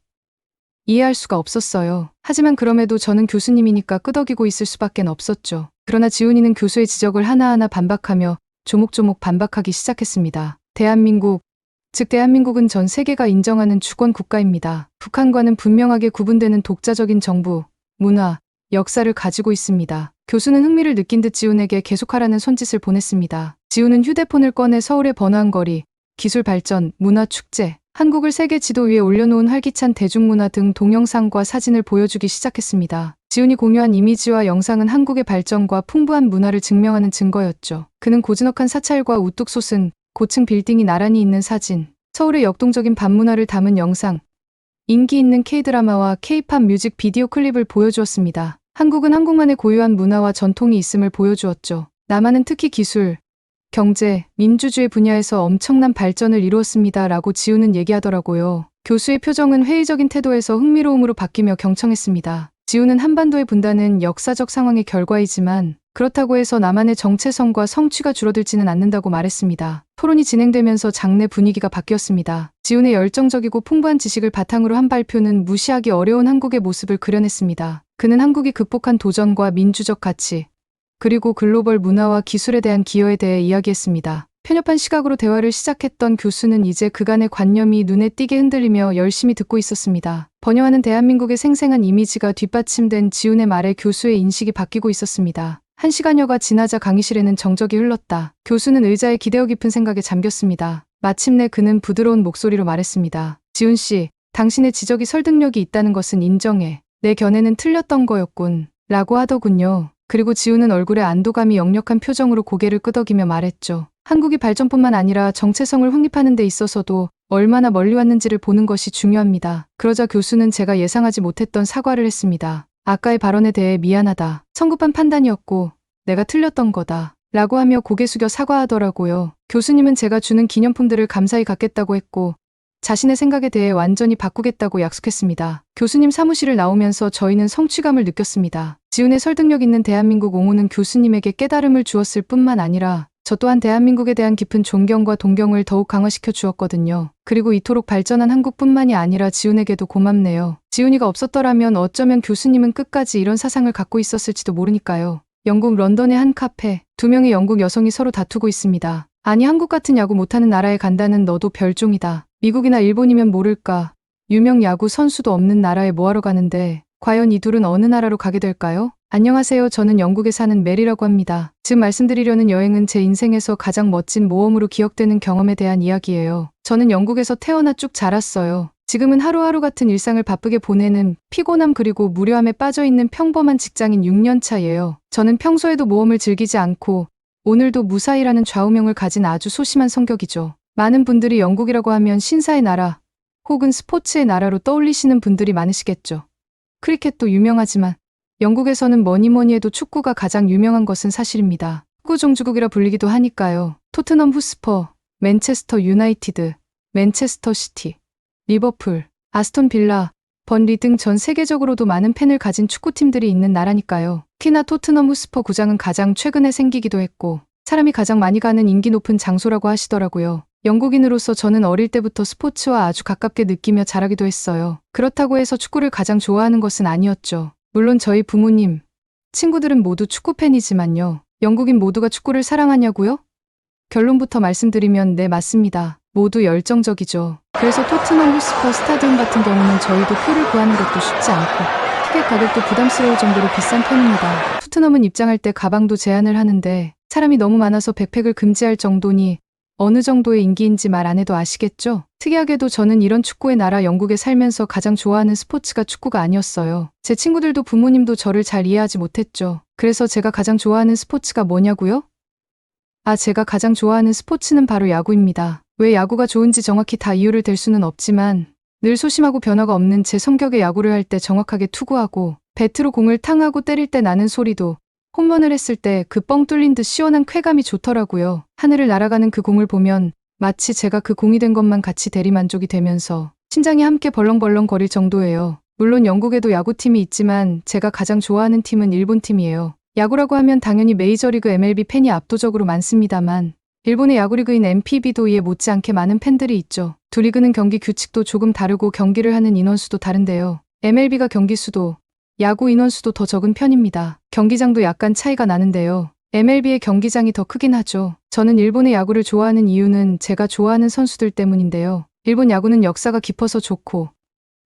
이해할 수가 없었어요. 하지만 그럼에도 저는 교수님이니까 끄덕이고 있을 수밖엔 없었죠. 그러나 지훈이는 교수의 지적을 하나하나 반박하며 조목조목 반박하기 시작했습니다. 대한민국은 전 세계가 인정하는 주권 국가입니다. 북한과는 분명하게 구분되는 독자적인 정부, 문화, 역사를 가지고 있습니다. 교수는 흥미를 느낀 듯 지훈에게 계속하라는 손짓을 보냈습니다. 지훈은 휴대폰을 꺼내 서울의 번화한 거리, 기술 발전, 문화 축제, 한국을 세계 지도 위에 올려놓은 활기찬 대중문화 등 동영상과 사진을 보여주기 시작했습니다. 지훈이 공유한 이미지와 영상은 한국의 발전과 풍부한 문화를 증명하는 증거였죠. 그는 고즈넉한 사찰과 우뚝 솟은 고층 빌딩이 나란히 있는 사진, 서울의 역동적인 밤문화를 담은 영상, 인기 있는 K-드라마와 K-팝 뮤직 비디오 클립을 보여주었습니다. 한국은 한국만의 고유한 문화와 전통이 있음을 보여주었죠. 남한은 특히 기술, 경제, 민주주의 분야에서 엄청난 발전을 이루었습니다. 라고 지훈은 얘기하더라고요. 교수의 표정은 회의적인 태도에서 흥미로움으로 바뀌며 경청했습니다. 지훈은 한반도의 분단은 역사적 상황의 결과이지만 그렇다고 해서 남한의 정체성과 성취가 줄어들지는 않는다고 말했습니다. 토론이 진행되면서 장내 분위기가 바뀌었습니다. 지훈의 열정적이고 풍부한 지식을 바탕으로 한 발표는 무시하기 어려운 한국의 모습을 그려냈습니다. 그는 한국이 극복한 도전과 민주적 가치, 그리고 글로벌 문화와 기술에 대한 기여에 대해 이야기했습니다. 편협한 시각으로 대화를 시작했던 교수는 이제 그간의 관념이 눈에 띄게 흔들리며 열심히 듣고 있었습니다. 번영하는 대한민국의 생생한 이미지가 뒷받침된 지훈의 말에 교수의 인식이 바뀌고 있었습니다. 1시간여가 지나자 강의실에는 정적이 흘렀다. 교수는 의자에 기대어 깊은 생각에 잠겼습니다. 마침내 그는 부드러운 목소리로 말했습니다. 지훈 씨, 당신의 지적이 설득력이 있다는 것은 인정해. 내 견해는 틀렸던 거였군. 라고 하더군요. 그리고 지훈은 얼굴에 안도감이 역력한 표정으로 고개를 끄덕이며 말했죠. 한국이 발전뿐만 아니라 정체성을 확립하는 데 있어서도 얼마나 멀리 왔는지를 보는 것이 중요합니다. 그러자 교수는 제가 예상하지 못했던 사과를 했습니다. 아까의 발언에 대해 미안하다. 성급한 판단이었고 내가 틀렸던 거다. 라고 하며 고개 숙여 사과하더라고요. 교수님은 제가 주는 기념품들을 감사히 갖겠다고 했고 자신의 생각에 대해 완전히 바꾸겠다고 약속했습니다. 교수님 사무실을 나오면서 저희는 성취감을 느꼈습니다. 지훈의 설득력 있는 대한민국 옹호는 교수님에게 깨달음을 주었을 뿐만 아니라 저 또한 대한민국에 대한 깊은 존경과 동경을 더욱 강화시켜 주었거든요. 그리고 이토록 발전한 한국뿐만이 아니라 지훈에게도 고맙네요. 지훈이가 없었더라면 어쩌면 교수님은 끝까지 이런 사상을 갖고 있었을지도 모르니까요. 영국 런던의 한 카페, 2명의 영국 여성이 서로 다투고 있습니다. 아니 한국 같은 야구 못하는 나라에 간다는 너도 별종이다. 미국이나 일본이면 모를까. 유명 야구 선수도 없는 나라에 뭐하러 가는데 과연 이 둘은 어느 나라로 가게 될까요? 안녕하세요. 저는 영국에 사는 메리라고 합니다. 지금 말씀드리려는 여행은 제 인생에서 가장 멋진 모험으로 기억되는 경험에 대한 이야기예요. 저는 영국에서 태어나 쭉 자랐어요. 지금은 하루하루 같은 일상을 바쁘게 보내는 피곤함 그리고 무료함에 빠져있는 평범한 직장인 6년 차예요. 저는 평소에도 모험을 즐기지 않고 오늘도 무사히라는 좌우명을 가진 아주 소심한 성격이죠. 많은 분들이 영국이라고 하면 신사의 나라 혹은 스포츠의 나라로 떠올리시는 분들이 많으시겠죠. 크리켓도 유명하지만 영국에서는 뭐니 해도 축구가 가장 유명한 것은 사실입니다. 축구 종주국이라 불리기도 하니까요. 토트넘 후스퍼, 맨체스터 유나이티드, 맨체스터 시티, 리버풀, 아스톤 빌라, 번리 등 전 세계적으로도 많은 팬을 가진 축구팀들이 있는 나라니까요. 특히나 토트넘 후스퍼 구장은 가장 최근에 생기기도 했고 사람이 가장 많이 가는 인기 높은 장소라고 하시더라고요. 영국인으로서 저는 어릴 때부터 스포츠와 아주 가깝게 느끼며 자라기도 했어요. 그렇다고 해서 축구를 가장 좋아하는 것은 아니었죠. 물론 저희 부모님, 친구들은 모두 축구팬이지만요. 영국인 모두가 축구를 사랑하냐고요? 결론부터 말씀드리면 네, 맞습니다. 모두 열정적이죠. 그래서 토트넘 후스퍼 스타디움 같은 경우는 저희도 표를 구하는 것도 쉽지 않고 티켓 가격도 부담스러울 정도로 비싼 편입니다. 토트넘은 입장할 때 가방도 제한을 하는데 사람이 너무 많아서 백팩을 금지할 정도니 어느 정도의 인기인지 말 안 해도 아시겠죠? 특이하게도 저는 이런 축구의 나라 영국에 살면서 가장 좋아하는 스포츠가 축구가 아니었어요. 제 친구들도 부모님도 저를 잘 이해하지 못했죠. 그래서 제가 가장 좋아하는 스포츠가 뭐냐고요? 제가 가장 좋아하는 스포츠는 바로 야구입니다. 왜 야구가 좋은지 정확히 다 이유를 댈 수는 없지만 늘 소심하고 변화가 없는 제 성격의 야구를 할 때 정확하게 투구하고 배트로 공을 탕하고 때릴 때 나는 소리도 홈런을 했을 때 그 뻥 뚫린 듯 시원한 쾌감이 좋더라고요. 하늘을 날아가는 그 공을 보면 마치 제가 그 공이 된 것만 같이 대리만족이 되면서 심장이 함께 벌렁벌렁 거릴 정도예요. 물론 영국에도 야구팀이 있지만 제가 가장 좋아하는 팀은 일본 팀이에요. 야구라고 하면 당연히 메이저리그 MLB 팬이 압도적으로 많습니다만 일본의 야구리그인 NPB도 이에 못지않게 많은 팬들이 있죠. 두 리그는 경기 규칙도 조금 다르고 경기를 하는 인원수도 다른데요. MLB가 경기 수도, 야구 인원수도 더 적은 편입니다. 경기장도 약간 차이가 나는데요. MLB의 경기장이 더 크긴 하죠. 저는 일본의 야구를 좋아하는 이유는 제가 좋아하는 선수들 때문인데요. 일본 야구는 역사가 깊어서 좋고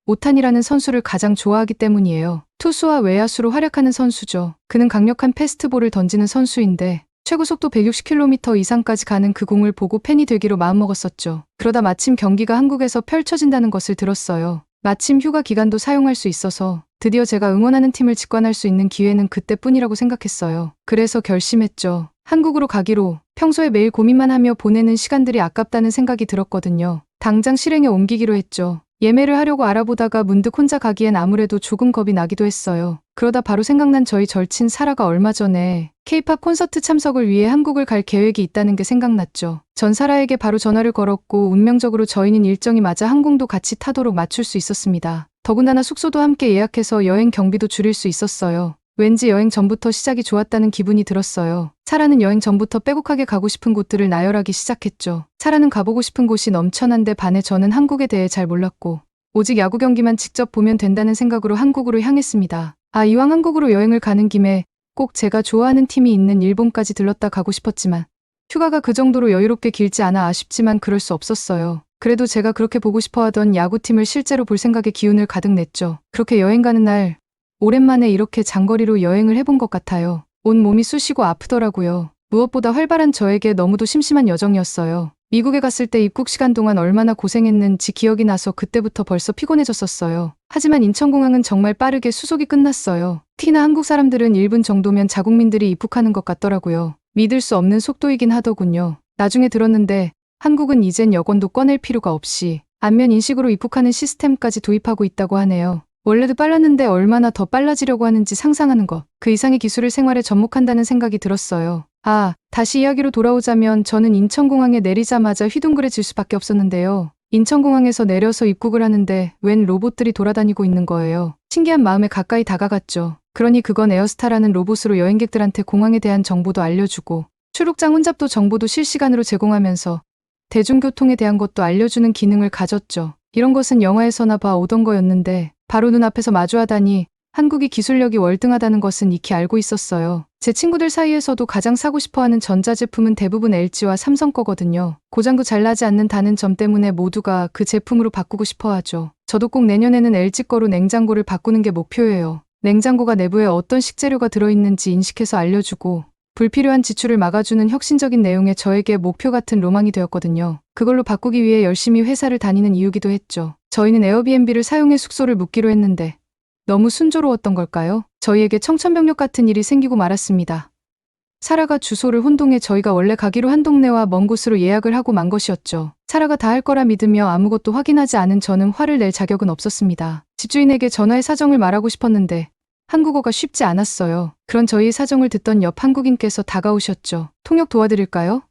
오타니라는 선수를 가장 좋아하기 때문이에요. 투수와 외야수로 활약하는 선수죠. 그는 강력한 패스트볼을 던지는 선수인데 최고 속도 160km 이상까지 가는 그 공을 보고 팬이 되기로 마음먹었었죠. 그러다 마침 경기가 한국에서 펼쳐진다는 것을 들었어요. 마침 휴가 기간도 사용할 수 있어서 드디어 제가 응원하는 팀을 직관할 수 있는 기회는 그때뿐이라고 생각했어요. 그래서 결심했죠. 한국으로 가기로. 평소에 매일 고민만 하며 보내는 시간들이 아깝다는 생각이 들었거든요. 당장 실행에 옮기기로 했죠. 예매를 하려고 알아보다가 문득 혼자 가기엔 아무래도 조금 겁이 나기도 했어요. 그러다 바로 생각난 저희 절친 사라가 얼마 전에 K-팝 콘서트 참석을 위해 한국을 갈 계획이 있다는 게 생각났죠. 전 사라에게 바로 전화를 걸었고 운명적으로 저희는 일정이 맞아 항공도 같이 타도록 맞출 수 있었습니다. 더군다나 숙소도 함께 예약해서 여행 경비도 줄일 수 있었어요. 왠지 여행 전부터 시작이 좋았다는 기분이 들었어요. 사라는 여행 전부터 빼곡하게 가고 싶은 곳들을 나열하기 시작했죠. 사라는 가보고 싶은 곳이 넘쳐난데 반해 저는 한국에 대해 잘 몰랐고 오직 야구 경기만 직접 보면 된다는 생각으로 한국으로 향했습니다. 이왕 한국으로 여행을 가는 김에 꼭 제가 좋아하는 팀이 있는 일본까지 들렀다 가고 싶었지만 휴가가 그 정도로 여유롭게 길지 않아 아쉽지만 그럴 수 없었어요. 그래도 제가 그렇게 보고 싶어하던 야구팀을 실제로 볼 생각에 기운을 가득 냈죠. 그렇게 여행 가는 날 오랜만에 이렇게 장거리로 여행을 해본 것 같아요. 온 몸이 쑤시고 아프더라고요. 무엇보다 활발한 저에게 너무도 심심한 여정이었어요. 미국에 갔을 때 입국 시간 동안 얼마나 고생했는지 기억이 나서 그때부터 벌써 피곤해졌었어요. 하지만 인천공항은 정말 빠르게 수속이 끝났어요. 특히나 한국 사람들은 1분 정도면 자국민들이 입국하는 것 같더라고요. 믿을 수 없는 속도이긴 하더군요. 나중에 들었는데 한국은 이젠 여권도 꺼낼 필요가 없이 안면 인식으로 입국하는 시스템까지 도입하고 있다고 하네요. 원래도 빨랐는데 얼마나 더 빨라지려고 하는지 상상하는 것. 그 이상의 기술을 생활에 접목한다는 생각이 들었어요. 다시 이야기로 돌아오자면 저는 인천공항에 내리자마자 휘둥그레질 수밖에 없었는데요. 인천공항에서 내려서 입국을 하는데 웬 로봇들이 돌아다니고 있는 거예요. 신기한 마음에 가까이 다가갔죠. 그러니 그건 에어스타라는 로봇으로 여행객들한테 공항에 대한 정보도 알려주고 출국장 혼잡도 정보도 실시간으로 제공하면서 대중교통에 대한 것도 알려주는 기능을 가졌죠. 이런 것은 영화에서나 봐 오던 거였는데 바로 눈앞에서 마주하다니 한국이 기술력이 월등하다는 것은 익히 알고 있었어요. 제 친구들 사이에서도 가장 사고 싶어하는 전자제품은 대부분 LG와 삼성 거거든요. 고장도 잘 나지 않는다는 점 때문에 모두가 그 제품으로 바꾸고 싶어하죠. 저도 꼭 내년에는 LG 거로 냉장고를 바꾸는 게 목표예요. 냉장고가 내부에 어떤 식재료가 들어있는지 인식해서 알려주고 불필요한 지출을 막아주는 혁신적인 내용의 저에게 목표 같은 로망이 되었거든요. 그걸로 바꾸기 위해 열심히 회사를 다니는 이유기도 했죠. 저희는 에어비앤비를 사용해 숙소를 묵기로 했는데 너무 순조로웠던 걸까요? 저희에게 청천벽력 같은 일이 생기고 말았습니다. 사라가 주소를 혼동해 저희가 원래 가기로 한 동네와 먼 곳으로 예약을 하고 만 것이었죠. 사라가 다 할 거라 믿으며 아무것도 확인하지 않은 저는 화를 낼 자격은 없었습니다. 집주인에게 전화해 사정을 말하고 싶었는데 한국어가 쉽지 않았어요. 그런 저희의 사정을 듣던 옆 한국인께서 다가오셨죠. 통역 도와드릴까요?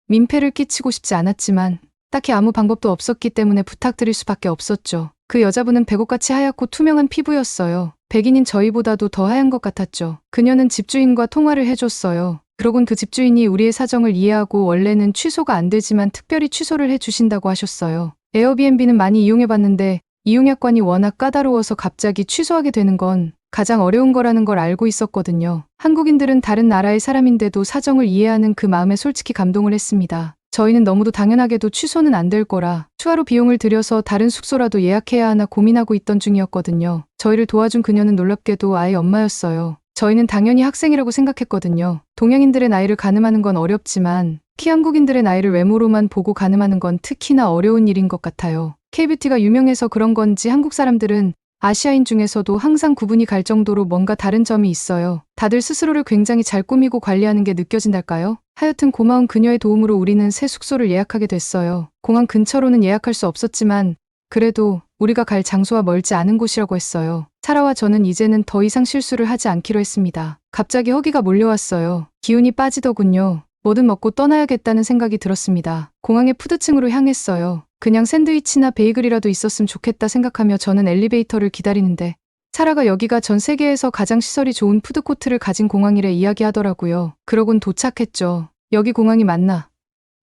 민폐를 끼치고 싶지 않았지만 딱히 아무 방법도 없었기 때문에 부탁드릴 수밖에 없었죠. 그 여자분은 백옥같이 하얗고 투명한 피부였어요. 백인인 저희보다도 더 하얀 것 같았죠. 그녀는 집주인과 통화를 해줬어요. 그러곤 그 집주인이 우리의 사정을 이해하고 원래는 취소가 안 되지만 특별히 취소를 해주신다고 하셨어요. 에어비앤비는 많이 이용해봤는데 이용약관이 워낙 까다로워서 갑자기 취소하게 되는 건 가장 어려운 거라는 걸 알고 있었거든요. 한국인들은 다른 나라의 사람인데도 사정을 이해하는 그 마음에 솔직히 감동을 했습니다. 저희는 너무도 당연하게도 취소는 안 될 거라 추가로 비용을 들여서 다른 숙소라도 예약해야 하나 고민하고 있던 중이었거든요. 저희를 도와준 그녀는 놀랍게도 아이 엄마였어요. 저희는 당연히 학생이라고 생각했거든요. 동양인들의 나이를 가늠하는 건 어렵지만 특히 한국인들의 나이를 외모로만 보고 가늠하는 건 특히나 어려운 일인 것 같아요. K뷰티가 유명해서 그런 건지 한국 사람들은 아시아인 중에서도 항상 구분이 갈 정도로 뭔가 다른 점이 있어요. 다들 스스로를 굉장히 잘 꾸미고 관리하는 게 느껴진달까요? 하여튼 고마운 그녀의 도움으로 우리는 새 숙소를 예약하게 됐어요. 공항 근처로는 예약할 수 없었지만 그래도 우리가 갈 장소와 멀지 않은 곳이라고 했어요. 사라와 저는 이제는 더 이상 실수를 하지 않기로 했습니다. 갑자기 허기가 몰려왔어요. 기운이 빠지더군요. 뭐든 먹고 떠나야겠다는 생각이 들었습니다. 공항의 푸드층으로 향했어요. 그냥 샌드위치나 베이글이라도 있었으면 좋겠다 생각하며 저는 엘리베이터를 기다리는데 사라가 여기가 전 세계에서 가장 시설이 좋은 푸드코트를 가진 공항이래 이야기하더라고요. 그러곤 도착했죠. 여기 공항이 맞나?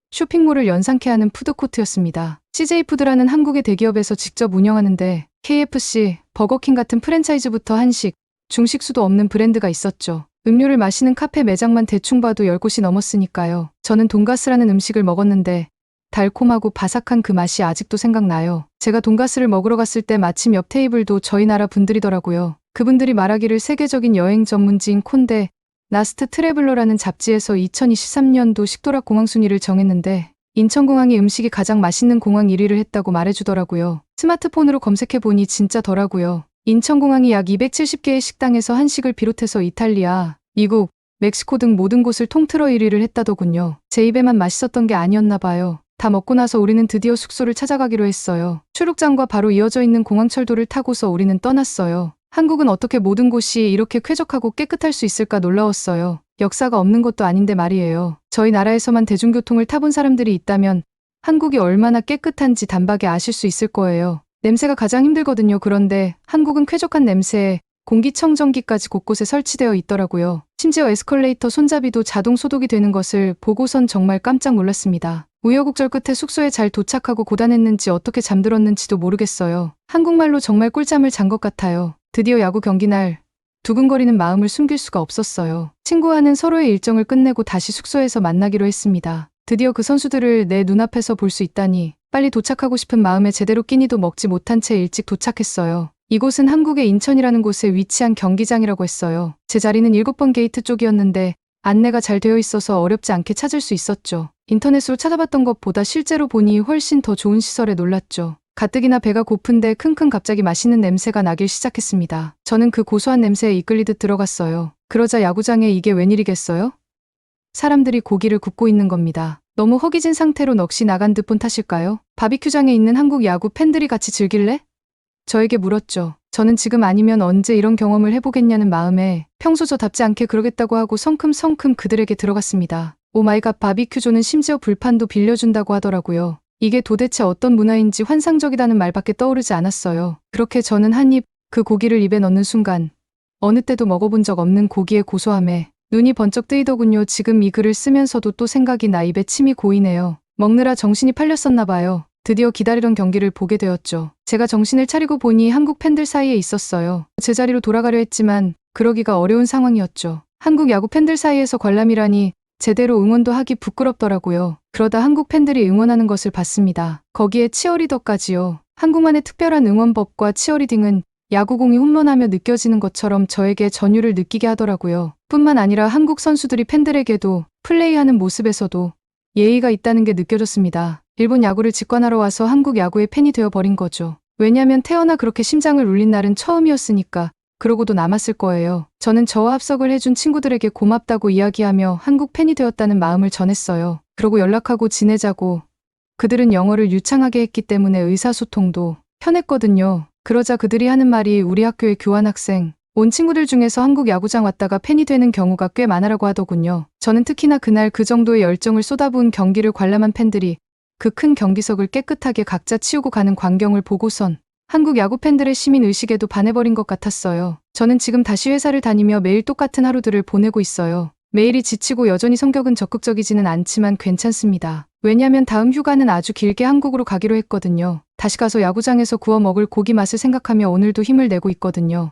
쇼핑몰을 연상케 하는 푸드코트였습니다. CJ푸드라는 한국의 대기업에서 직접 운영하는데 KFC, 버거킹 같은 프랜차이즈부터 한식, 중식수도 없는 브랜드가 있었죠. 음료를 마시는 카페 매장만 대충 봐도 10곳이 넘었으니까요. 저는 돈가스라는 음식을 먹었는데 달콤하고 바삭한 그 맛이 아직도 생각나요. 제가 돈가스를 먹으러 갔을 때 마침 옆 테이블도 저희 나라 분들이더라고요. 그분들이 말하기를 세계적인 여행 전문지인 콘데 나스트 트래블러라는 잡지에서 2023년도 식도락 공항 순위를 정했는데 인천공항이 음식이 가장 맛있는 공항 1위를 했다고 말해주더라고요. 스마트폰으로 검색해보니 진짜더라고요. 인천공항이 약 270개의 식당에서 한식을 비롯해서 이탈리아, 미국, 멕시코 등 모든 곳을 통틀어 1위를 했다더군요. 제 입에만 맛있었던 게 아니었나 봐요. 다 먹고 나서 우리는 드디어 숙소를 찾아가기로 했어요. 출국장과 바로 이어져 있는 공항철도를 타고서 우리는 떠났어요. 한국은 어떻게 모든 곳이 이렇게 쾌적하고 깨끗할 수 있을까 놀라웠어요. 역사가 없는 것도 아닌데 말이에요. 저희 나라에서만 대중교통을 타본 사람들이 있다면 한국이 얼마나 깨끗한지 단박에 아실 수 있을 거예요. 냄새가 가장 힘들거든요. 그런데 한국은 쾌적한 냄새에 공기청정기까지 곳곳에 설치되어 있더라고요. 심지어 에스컬레이터 손잡이도 자동 소독이 되는 것을 보고선 정말 깜짝 놀랐습니다. 우여곡절 끝에 숙소에 잘 도착하고 고단했는지 어떻게 잠들었는지도 모르겠어요. 한국말로 정말 꿀잠을 잔 것 같아요. 드디어 야구 경기날 두근거리는 마음을 숨길 수가 없었어요. 친구와는 서로의 일정을 끝내고 다시 숙소에서 만나기로 했습니다. 드디어 그 선수들을 내 눈앞에서 볼 수 있다니 빨리 도착하고 싶은 마음에 제대로 끼니도 먹지 못한 채 일찍 도착했어요. 이곳은 한국의 인천이라는 곳에 위치한 경기장이라고 했어요. 제 자리는 7번 게이트 쪽이었는데 안내가 잘 되어 있어서 어렵지 않게 찾을 수 있었죠. 인터넷으로 찾아봤던 것보다 실제로 보니 훨씬 더 좋은 시설에 놀랐죠. 가뜩이나 배가 고픈데 킁킁 갑자기 맛있는 냄새가 나길 시작했습니다. 저는 그 고소한 냄새에 이끌리듯 들어갔어요. 그러자 야구장에 이게 웬일이겠어요? 사람들이 고기를 굽고 있는 겁니다. 너무 허기진 상태로 넋이 나간 듯 본 탓일까요? 바비큐장에 있는 한국 야구 팬들이 같이 즐길래? 저에게 물었죠. 저는 지금 아니면 언제 이런 경험을 해보겠냐는 마음에 평소 저답지 않게 그러겠다고 하고 성큼성큼 그들에게 들어갔습니다. 오마이갓 바비큐존은 심지어 불판도 빌려준다고 하더라고요. 이게 도대체 어떤 문화인지 환상적이다는 말밖에 떠오르지 않았어요. 그렇게 저는 한 입 그 고기를 입에 넣는 순간 어느 때도 먹어본 적 없는 고기의 고소함에 눈이 번쩍 뜨이더군요. 지금 이 글을 쓰면서도 또 생각이 나 입에 침이 고이네요. 먹느라 정신이 팔렸었나 봐요. 드디어 기다리던 경기를 보게 되었죠. 제가 정신을 차리고 보니 한국 팬들 사이에 있었어요. 제 자리로 돌아가려 했지만 그러기가 어려운 상황이었죠. 한국 야구 팬들 사이에서 관람이라니 제대로 응원도 하기 부끄럽더라고요. 그러다 한국 팬들이 응원하는 것을 봤습니다. 거기에 치어리더까지요. 한국만의 특별한 응원법과 치어리딩은 야구공이 홈런하며 느껴지는 것처럼 저에게 전율을 느끼게 하더라고요. 뿐만 아니라 한국 선수들이 팬들에게도 플레이하는 모습에서도 예의가 있다는 게 느껴졌습니다. 일본 야구를 직관하러 와서 한국 야구의 팬이 되어버린 거죠. 왜냐면 태어나 그렇게 심장을 울린 날은 처음이었으니까. 그러고도 남았을 거예요. 저는 저와 합석을 해준 친구들에게 고맙다고 이야기하며 한국 팬이 되었다는 마음을 전했어요. 그러고 연락하고 지내자고. 그들은 영어를 유창하게 했기 때문에 의사소통도 편했거든요. 그러자 그들이 하는 말이 우리 학교의 교환학생, 온 친구들 중에서 한국 야구장 왔다가 팬이 되는 경우가 꽤 많으라고 하더군요. 저는 특히나 그날 그 정도의 열정을 쏟아부은 경기를 관람한 팬들이 그 큰 경기석을 깨끗하게 각자 치우고 가는 광경을 보고선 한국 야구 팬들의 시민의식에도 반해버린 것 같았어요. 저는 지금 다시 회사를 다니며 매일 똑같은 하루들을 보내고 있어요. 매일이 지치고 여전히 성격은 적극적이지는 않지만 괜찮습니다. 왜냐면 다음 휴가는 아주 길게 한국으로 가기로 했거든요. 다시 가서 야구장에서 구워 먹을 고기 맛을 생각하며 오늘도 힘을 내고 있거든요.